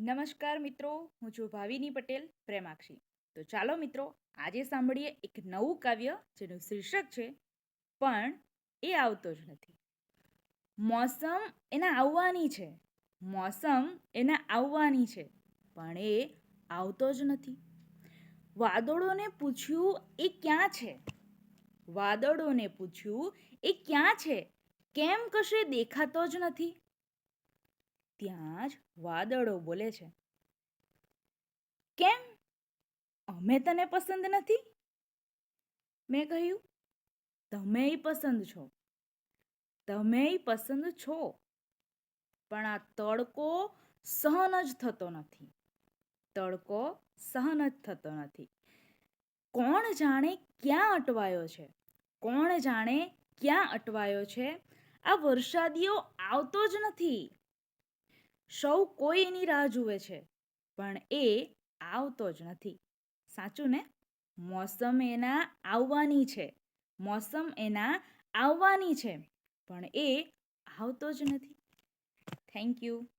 નમસ્કાર મિત્રો, હું છું ભાવિની પટેલ પ્રેમાક્ષી. તો ચાલો મિત્રો, આજે સાંભળીએ એક નવું કાવ્ય જેનું શીર્ષક છે પણ એ આવતો જ નથી. મોસમ એના આવવાની છે, મોસમ એના આવવાની છે, પણ એ આવતો જ નથી. વાદળોને પૂછ્યું એ ક્યાં છે, વાદળોને પૂછ્યું એ ક્યાં છે, કેમ કશે દેખાતો જ નથી. ત્યાં જ વાદળો બોલે છે, કેમ અમે તને પસંદ નથી? મેં કહ્યું, તમેય પસંદ છો, તમેય પસંદ છો, પણ આ તડકો સહન જ થતો નથી, તડકો સહન જ થતો નથી. કોણ જાણે ક્યાં અટવાયો છે, કોણ જાણે ક્યાં અટવાયો છે. આ વરસાદીઓ આવતો જ નથી. સૌ કોઈ એની રાહ જુએ છે, પણ એ આવતો જ નથી. સાચું ને? મોસમ એના આવવાની છે, મોસમ એના આવવાની છે, પણ એ આવતો જ નથી. Thank you.